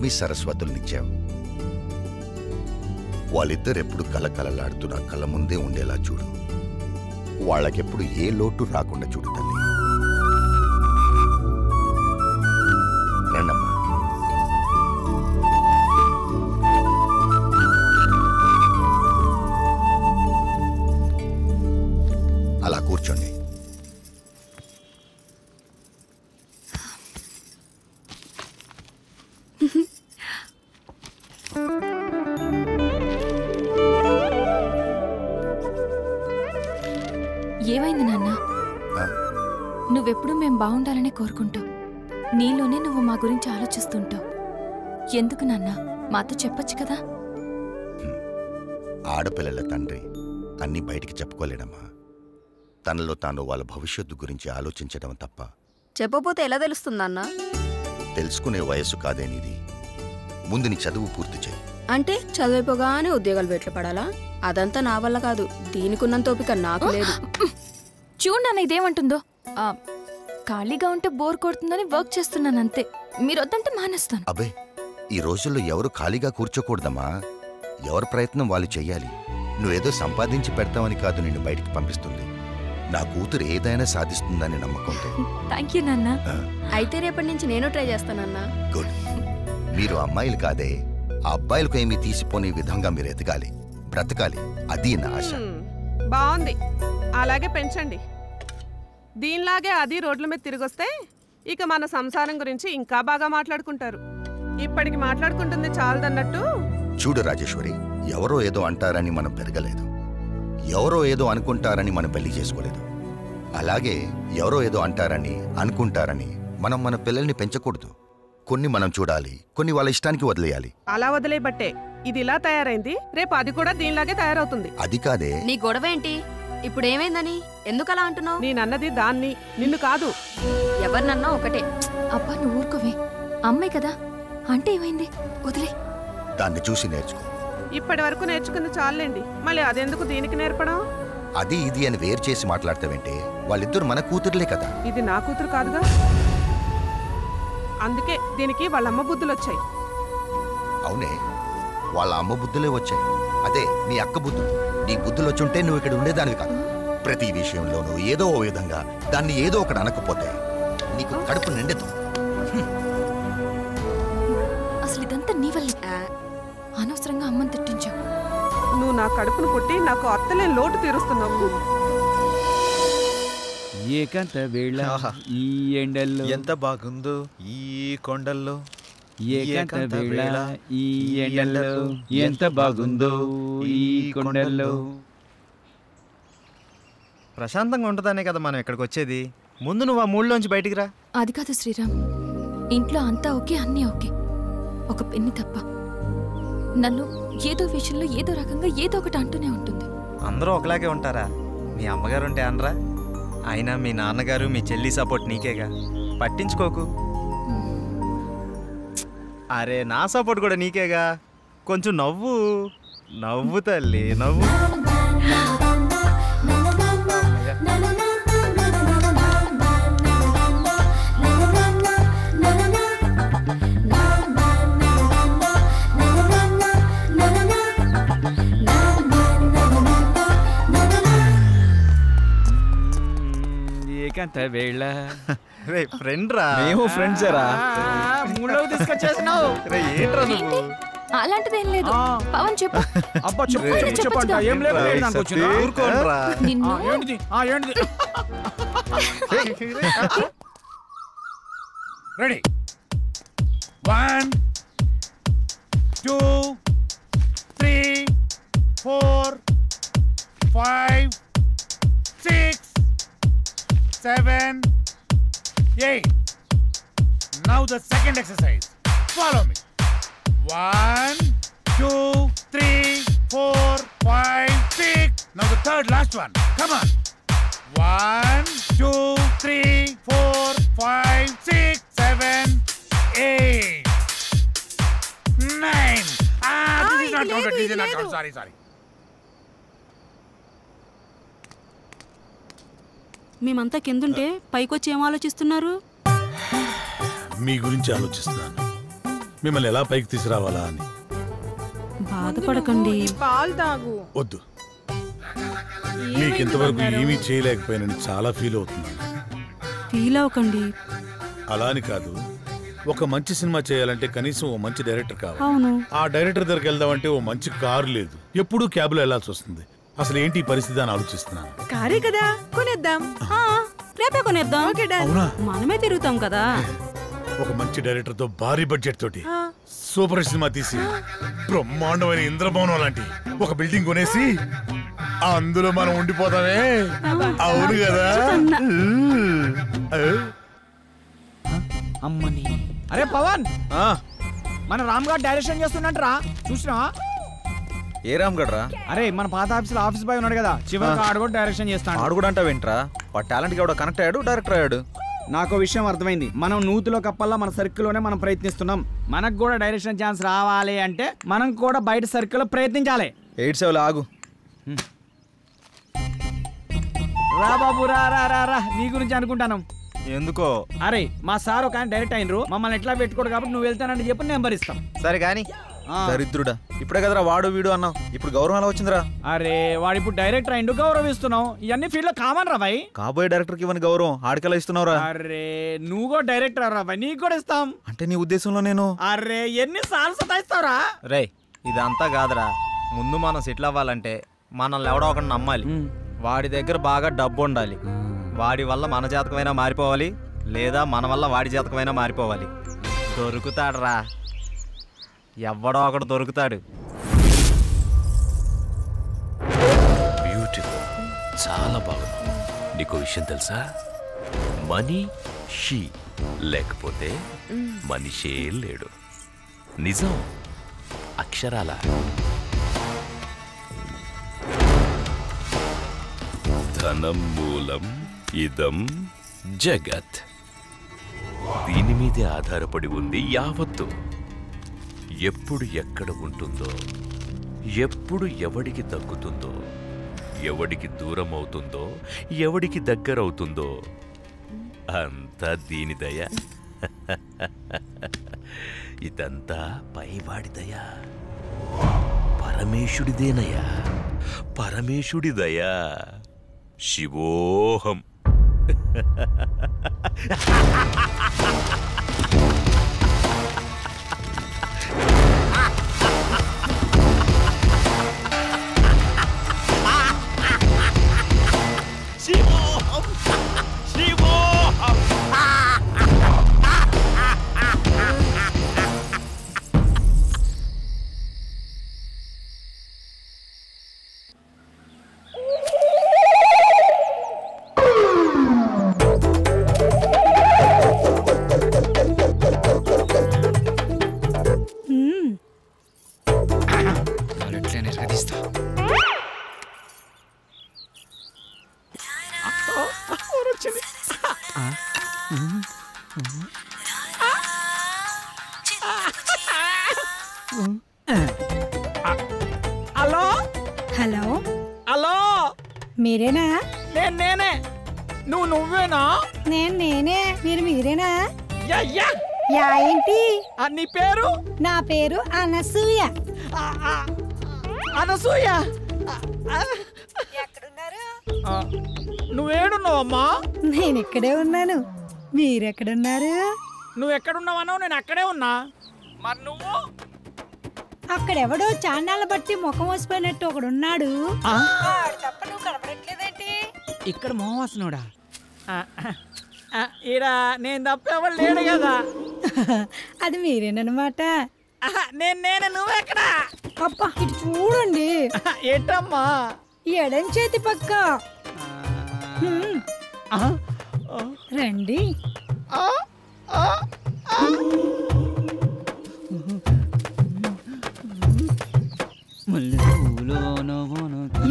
లక్ష్మీ సరస్వతుల్నిచ్చావు. వాళ్ళిద్దరెప్పుడు కలకలలాడుతూ నా కళ్ళ ముందే ఉండేలా చూడు. వాళ్ళకెప్పుడు ఏ లోటు రాకుండా చూడు తల్లి. రండమ్మా. అలా కూర్చోండి. ఏమైంది నాన్న? నువ్వెప్పుడు మేం బాగుండాలని కోరుకుంటావు. నీలోనే నువ్వు మా గురించి ఆలోచిస్తుంటావు. ఎందుకు నాన్న? మాతో చెప్పొచ్చు కదా. ఆడపిల్లల తండ్రి అన్నీ బయటికి చెప్పుకోలేడమ్మా. తనలో తాను వాళ్ళ భవిష్యత్తు గురించి ఆలోచించడం తప్ప. చెప్పపోతే ఎలా తెలుస్తుందన్నా? తెలుసుకునే వయస్సు కాదేనిది. ముందు నీ చదువు పూర్తి చేయి. అంటే చదివిపోగానే ఉద్యోగాలు వెట్లు పడాలా? అదంతా నా వల్ల కాదు. దీనికున్నంత ఓపిక నాకు లేదు. చూడు నాన్న ఇదేమంటుందో. ఖాళీగా ఉంటే బోర్ కొడుతుందని వర్క్ చేస్తున్నాను అంతే. మీరు వద్దంటే మానేస్తాను. అబ్బే, ఈ రోజుల్లో ఎవరు ఖాళీగా కూర్చోకూడదమ్మా. ఎవరి ప్రయత్నం వాళ్ళు చెయ్యాలి. నువ్వేదో సంపాదించి పెడతావని కాదు నిన్ను బయటికి పంపిస్తుంది. నా కూతురు ఏదైనా సాధిస్తుందని నమ్మకంతో. థ్యాంక్ యూ నాన్న. అయితే రేపటి నుంచి నేను ట్రై చేస్తానన్నా. గుడ్. మీరు అమ్మాయిలు కాదే, ఆ అబ్బాయిలకు ఏమీ తీసిపోని విధంగా మీరు ఎదగాలి, బ్రతకాలి. అది నా ఆశ. బాగుంది, అలాగే పెంచండి. దీనిలాగే అది రోడ్ల మీద తిరిగొస్తే ఇక మన సంసారం గురించి ఇంకా బాగా మాట్లాడుకుంటారు. ఇప్పటికి మాట్లాడుకుంటుంది చాలదన్నట్టు. చూడు రాజేశ్వరి, ఎవరో ఏదో అంటారని మనం పెరగలేదు. ఎవరో ఏదో అనుకుంటారని మనం పెళ్లి చేసుకోలేదు. అలాగే ఎవరో ఏదో అంటారని అనుకుంటారని మనం మన పిల్లల్ని పెంచకూడదు. కొన్ని మనం చూడాలి, కొన్ని వాళ్ళ ఇష్టానికి వదిలేయాలి. అలా వదిలేబట్టే ఇది ఇలా తయారైంది. రేపు అది కూడా దీనిలాగే తయారవుతుంది. అది కాదే. నీ గొడవ ఏంటి? ఇప్పుడు ఏమైందని? ఎందుకలా అంటున్నావు? నేనన్నది దాన్ని, నిన్ను కాదు. ఎవరినన్నా ఒకటే. అబ్బా నువ్వు ఊరుకోవే. అమ్మాయి కదా అంటే ఏమైంది, వదిలే. దాన్ని చూసి నేర్చుకో. ఇప్పటి వరకు నేర్చుకుంది చాలండి, మళ్ళీ అదెందుకు దీనికి నేర్పడం? అది ఇది అని వేరు చేసి మాట్లాడతావంటే వాళ్ళిద్దరు మన కూతురులే కదా. ఇది నా కూతురు కాదుగా. అందుకే దీనికి వాళ్ళమ్మ బుద్ధులు వచ్చాయి. అవునే, వాళ్ళ అమ్మ బుద్ధులే వచ్చాయి. అదే నీ అక్క బుద్ధులు. నీ బుద్ధులు వచ్చుంటే నువ్వు ఇక్కడ ఉండేదానివి కాదు. ప్రతి విషయంలోనూ ఏదో ఓ విధంగా దాన్ని ఏదో ఒకటి అనకపోతే నీకు కడుపు నిండదు. అసలు ఇదంతా నీ వల్లే. అనవసరంగా అమ్మని తిట్టించావు. నువ్వు నా కడుపును పుట్టి నాకు అత్తలే లోటు తీరుస్తున్నావు. ఏకాంత వేళ ఈ ఎండల్లో ఎంత బాగుందో ఈ కొండల్లో. ఏకాంత వేళ ఈ ఎండల్లో ఎంత బాగుందో ఈ కొండల్లో. ప్రశాంతంగా ఉంటుందనే కదా మనం ఇక్కడికి వచ్చేది. ముందు నువ్వు ఆ మూడులోంచి బయటికి రా. అది కాదు శ్రీరామ్, ఇంట్లో అంతా ఓకే, అన్నీ ఓకే, ఒక పెన్ని తప్ప. నన్ను ఏదో విషయంలో ఏదో రకంగా ఏదో ఒకటి అంటూనే ఉంటుంది. అందరూ ఒకలాగే ఉంటారా? మీ అమ్మగారు ఉంటే అనరా? అయినా మీ నాన్నగారు మీ చెల్లి సపోర్ట్ నీకేగా, పట్టించుకోకు. అరే నా సపోర్ట్ కూడా నీకేగా. కొంచెం నవ్వు నవ్వు తల్లి, నవ్వు. ఏకాంత వేళ. రే ఫ్రెండ్ రా. మేము ఫ్రెండ్స్ రా. మూడవ తీసుకొచ్చేసినావు. రే ఏంట్రా నువ్వు? అలాంటిదేం లేదు. పవన్ చెప్పు. అబ్బా చెప్పండి. ఏం లేదు, ఊరుకోండ్రా. నిన్ను ready. 1 2 3 4 5 6 7 8. Now the second exercise. Follow me. 1 2 3 4 5 6. Now the third last one. Come on. 1 2 3 4 5 6 7 8 9. This is not counted. This is not counted. Sorry. మేమంతా కిందుంటే పైకొచ్చి ఏం ఆలోచిస్తున్నారు? మీ గురించి ఆలోచిస్తున్నాను. మిమ్మల్ని ఎలా పైకి తీసుకురావాలా అని. బాధపడకండి. పాలు తాగు. వద్దు, మీకు ఇంతవరకు ఏమీ చేయలేకపోయానని చాలా ఫీల్ అవుతున్నాను. ఫీల్ అవ్వకండి. అలా అని కాదు, ఒక మంచి సినిమా చేయాలంటే కనీసం ఓ మంచి డైరెక్టర్ కావాలి. అవును. ఆ డైరెక్టర్ దగ్గరికి వెళ్దామంటే ఓ మంచి కారు లేదు, ఎప్పుడూ క్యాబ్లో వెళ్లాల్సి వస్తుంది. అసలు ఏంటి ఈ పరిస్థితి అని ఆలోచిస్తున్నాను. కారే కదా, కొనేద్దాం. రేపే కొనేద్దాం. అవునా? మనమే తిరుగుతాం కదా. ఒక మంచి డైరెక్టర్ తో భారీ బడ్జెట్ తోటి సూపర్ సినిమా తీసి బ్రహ్మాండమైన ఇంద్రభవనం లాంటి ఒక బిల్డింగ్ కొనేసి అందులో మనం ఉండిపోతామే. అవును కదా? అమ్మని. అరే పవన్, మన రామ్ గారు డైరెక్షన్ చేస్తున్నట్రా, చూసినా? ఏ రామ్ గడ్రా? అరే మన పాత ఆఫీస్ బాయ్ ఉన్నాడు కదా, చివరికి ఆడు కూడా డైరెక్షన్ చేస్తాడు. ఆడు కూడా అంటావు ఏంట్రా? వాడు టాలెంట్ కి కనెక్ట్ అయ్యాడు, డైరెక్టర్ అయ్యాడు. నాకు విషయం అర్థమైంది. మనం నూతిలో కప్పల్లా మన సర్కిల్లోనే మనం ప్రయత్నిస్తున్నాం. మనకు కూడా డైరెక్షన్ ఛాన్స్ రావాలి అంటే మనం కూడా బయట సర్కిల్లో ప్రయత్నించాలి. 87 ఆగు. రా బాబు, రా రా రా రా, నీ గురించి అనుకుంటాను. ఎందుకో? అరే మా సార్ ఒక డైరెక్ట్ అయినరు, మమ్మల్ని ఎట్లా పెట్టుకోడు కాబట్టి నువ్వు వెళ్తానని చెప్పి నెంబర్ ఇస్తాం. సరే కానీ దరిద్రుడా, ఇప్పుడే కదరా వాడు వీడు అన్నావు, ఇప్పుడు గౌరవం ఎలా వచ్చిందిరా? అరే వాడు ఇప్పుడు డైరెక్టర్ అయిండు, గౌరవిస్తున్నావు. ఇవన్నీ ఫీల్డ్ లో కామన్ రా భాయ్. కాబోయే డైరెక్టర్ కి ఇవన్నీ గౌరవం ఆడికెలా ఇస్తున్నావురా? అరే నువ్వు కూడా డైరెక్టర్ రా భాయ్, నీకు కూడా ఇస్తాం. అంటే నీ ఉద్దేశంలో నేను? అరే ఎన్నిసార్లు సతాయిస్తావురా? రే ఇదంతా కాదురా, ముందు మనం సెటిల్ అవ్వాలంటే మనల్ని ఎవడో ఒకటి నమ్మాలి. వాడి దగ్గర బాగా డబ్బు ఉండాలి. వాడి వల్ల మన జాతకమైనా మారిపోవాలి, లేదా మన వల్ల వాడి జాతకమైనా మారిపోవాలి. దొరుకుతాడురా, ఎవడో ఒకడు దొరుకుతాడు. బ్యూటిఫుల్, చాలా బాగుంది. నీకు విషయం తెలుసా? మనీ షీ లేకపోతే మనిషే లేడు. నిజం, అక్షరాల. ధనం మూలం ఇదం జగత్. దీని మీదే ఆధారపడి ఉంది యావత్తు. ఎప్పుడు ఎక్కడ ఉంటుందో, ఎప్పుడు ఎవడికి దక్కుతుందో, ఎవడికి దూరం అవుతుందో, ఎవడికి దగ్గరవుతుందో అంతా దీని దయ. ఇదంతా పైవాడి దయ, పరమేశుడిదేనయ్యా, పరమేశుడి దయా. శివోహం. శివోహం, శివోహం. హలో హలో, హలో, మీరేనా? నేనే. నువ్వేనా? నేనే. మీరేనా? యా. యా ఏంటి? నీ పేరు? నా పేరు అనసూయ. అనసూయ, ఎక్కడున్నారు? నువ్వేడున్నావమ్మా? నేను ఇక్కడే ఉన్నాను. మీరెక్కడున్నారు? నువ్వు ఎక్కడున్నావన్నావు, నేను అక్కడే ఉన్నా. మరి నువ్వు? అక్కడెవడో చాన్నాళ్ళ బట్టి ముఖం వసిపోయినట్టు ఒకడున్నాడు. తప్ప నువ్వు కనపడట్లేదేంటి? ఇక్కడ మోహవాసనుడా? ఈడ నేను తప్ప ఎవరు లేడు కదా. అది మీరేనమాట. నేను నువ్వెక్కడా? అబ్బా ఇటు చూడండి. ఏంటమ్మా? ఎడం చేతి పక్క. రండి.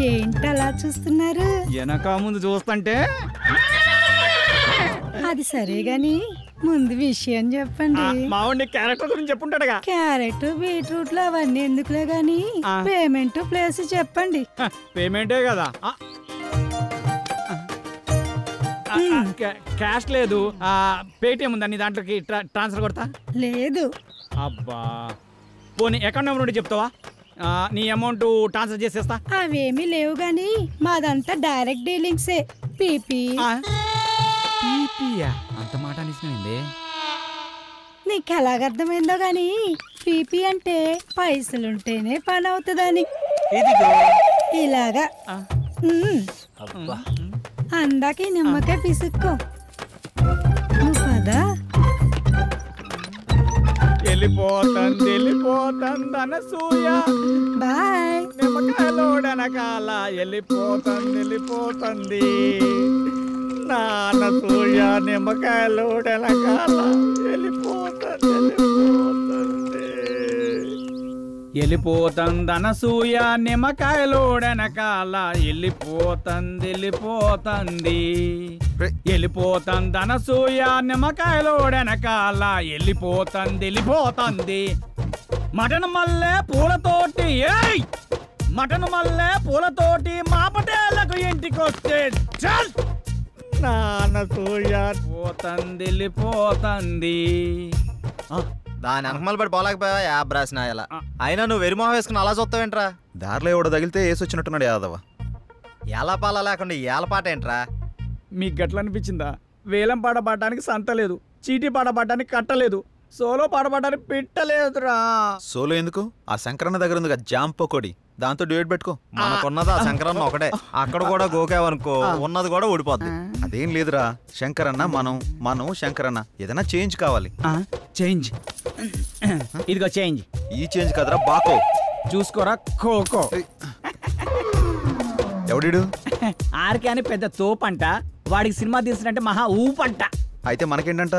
ఏంటలా చూస్తున్నారు? వెనక ముందు చూస్తుంటే. అది సరే గాని ముందు విషయం చెప్పండి. మావాడి క్యారెక్టర్ గురించి చెప్పుంటాడుగా. క్యారెట్ బీట్రూట్లు అవన్నీ ఎందుకులే గాని పేమెంట్ ప్లేస్ చెప్పండి. పేమెంటే కదా. క్యాష్ లేదు, పేటిఎం ఉందా నీ దాంట్లోకి ట్రాన్స్ఫర్ కొడతా? లేదు. అబ్బా పోనీ అకౌంట్ నెంబర్ ఉంటే చెప్తావా? నీ అమౌంట్ ట్రాన్స్ఫర్ చేసేస్తా. అవేమీ లేవు గాని మాదంతా డైరెక్ట్ డీలింగ్సే. పీపీ. అంత మాట అనిసినైంది. నీకు ఎలాగర్థమైందో గాని పీపీ అంటే పైసలుంటేనే పని అవుతుందని. ఇలాగా అందాక నిమ్మకాయ పిసుక్కో నువ్వు కదా. వెళ్ళిపోతుంది అనసూయ, బాయ్. నిమ్మకాయలోడనకాల వెళ్ళిపోతుంది నానసూయ, నిమ్మకాయలోడనకాల వెళ్ళిపోతుంది అనసూయ, నిమ్మకాయలోడనకాల వెళ్ళిపోతుంది అనసూయ, నిమ్మకాయలోడనకాల వెళ్ళిపోతుంది. మటన్ మల్లె పూలతోటి మటన్ మల్లె పూలతోటి మా పటేళ్లకు ఇంటికొస్తే చల్ నానసూయ వెళ్ళిపోతుంది. దాని వెనకమల పడి పోలేకపోయా యాబ్ రాసిన ఇలా. అయినా నువ్వు వెరిమోహం వేసుకుని అలా చూస్తావేంట్రా? దారిలో ఎవడో తగిలితే వేసి వచ్చినట్టున్నాడు యాదవ. ఏలపాల లేకుండా ఏలపాట ఏంట్రా? మీకు గట్ల అనిపించిందా? వేలం పాట పాడడానికి సంత లేదు, చీటీ పాట పాడడానికి కట్టలేదు, సోలో పాట పాడడానికి పెట్టలేదురా. సోలో ఎందుకు? ఆ శంకరన్న దగ్గర ఉంది జాంప కొడి, దాంతో డ్యూయట్ పెట్టుకో. మనకున్నది ఆ శంకరన్న ఒకటే, అక్కడ కూడా గోకావనుకో ఉన్నది కూడా ఊడిపోద్ది. అదేం లేదురా, శంకరన్న మనం శంకరన్న ఏదైనా చేంజ్ కావాలి. చేంజ్ ఇదిగో చేంజ్. ఈ చేంజ్ కదరా బాకో, చూసుకోరా ఖోఖో. ఎవడిడు? ఆర్కే అని పెద్ద తోపంట, వాడికి సినిమా తీసినట్టే మహా ఊపంట. అయితే మనకేంటంట?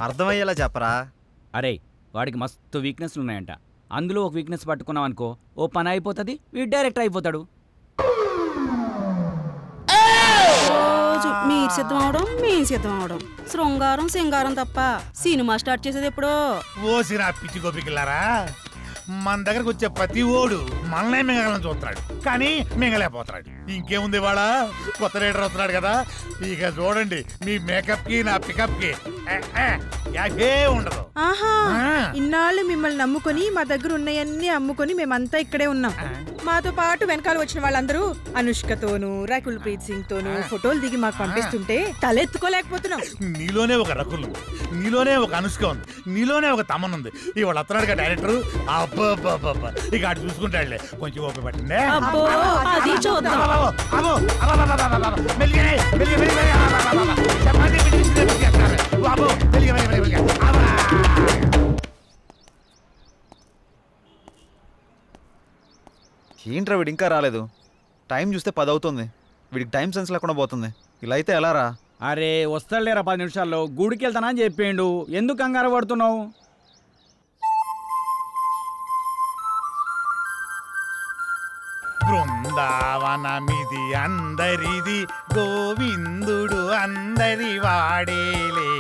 అర్థమయ్యేలా చెప్పరా. అరే వాడికి మస్తు వీక్నెస్లు ఉన్నాయంట, అందులో ఒక వీక్నెస్ పట్టుకున్నాం అనుకో ఓ పని అయిపోతుంది, వీడు డైరెక్టర్ అయిపోతాడు. రోజు మీరు సిద్ధం అవడం మేము సిద్ధం అవడం, శృంగారం సింగారం తప్ప సినిమా స్టార్ట్ చేసేది ఎప్పుడో. ఓసిరా పిచ్చి గోపికిల్లారా, మన దగ్గరకు వచ్చే ప్రతి ఓడు మనల్నే మింగలని చూస్తున్నాడు, కానీ మింగలేకపోతున్నాడు. ఇంకేముంది వాళ్ళ కొత్త రైడర్ వస్తున్నాడు కదా, ఇక చూడండి మీ మేకప్ కి నా పికప్ కి యాగే ఉండదు. ఆహా, ఇన్నాళ్ళు మిమ్మల్ని నమ్ముకొని మా దగ్గర ఉన్నాయన్నీ అమ్ముకొని మేమంతా ఇక్కడే ఉన్నాం. మాతో పాటు వెనకాల వచ్చిన వాళ్ళందరూ అనుష్కతోనూ రకుల్ ప్రీత్ సింగ్ తోనూ ఫోటోలు దిగి మాకు పంపిస్తుంటే తలెత్తుకోలేకపోతున్నాం. నీలోనే ఒక రకుల్ ఉంది, నీలోనే ఒక అనుష్క ఉంది, నీలోనే ఒక తమన్ ఉంది. ఇవాళ వస్తున్నాడుగా డైరెక్టర్, అబ్బా ఇక అటు చూసుకుంటాడులే. కొంచెం ఓపిక పట్టిందే. ఏంట్రా వీడు ఇంకా రాలేదు? టైం చూస్తే 10 అవుతుంది, వీడికి టైం సెన్స్ లేకుండా పోతుంది. ఇలా అయితే ఎలా రా? అరే వస్తాడులేరా 10 నిమిషాల్లో, గుడికి వెళ్తానా అని చెప్పిండు, ఎందుకు కంగారు పడుతున్నావు? బృందావనమిది అందరిది, గోవిందుడు అందరి వాడేలే.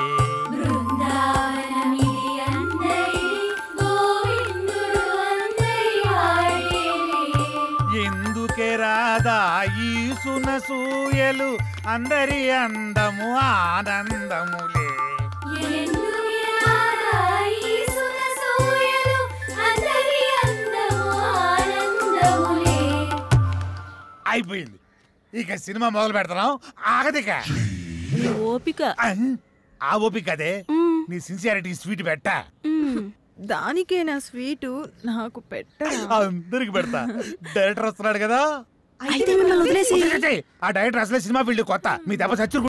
ఎందుకే రాదా ఈ సునసూయలు, అందరి అందము ఆనందములే. అయిపోయింది, ఇక సినిమా మొదలు పెడతాం. ఆగదిక ఓపిక. ఆ ఓపిక అదే నీ సిన్సియారిటీ స్వీట్ పెట్టా. దానికే నా స్వీటు నాకు పెట్టరా? అందరికి పెడతా. డైరెక్టర్ వస్తున్నాడు కదా, అయితే మిమ్మల్ని వదిలేసి ఆ డైరెక్టర్ అసలే సినిమా ఫీల్డ్ కొత్త, మీ దెబ్బ చచ్చు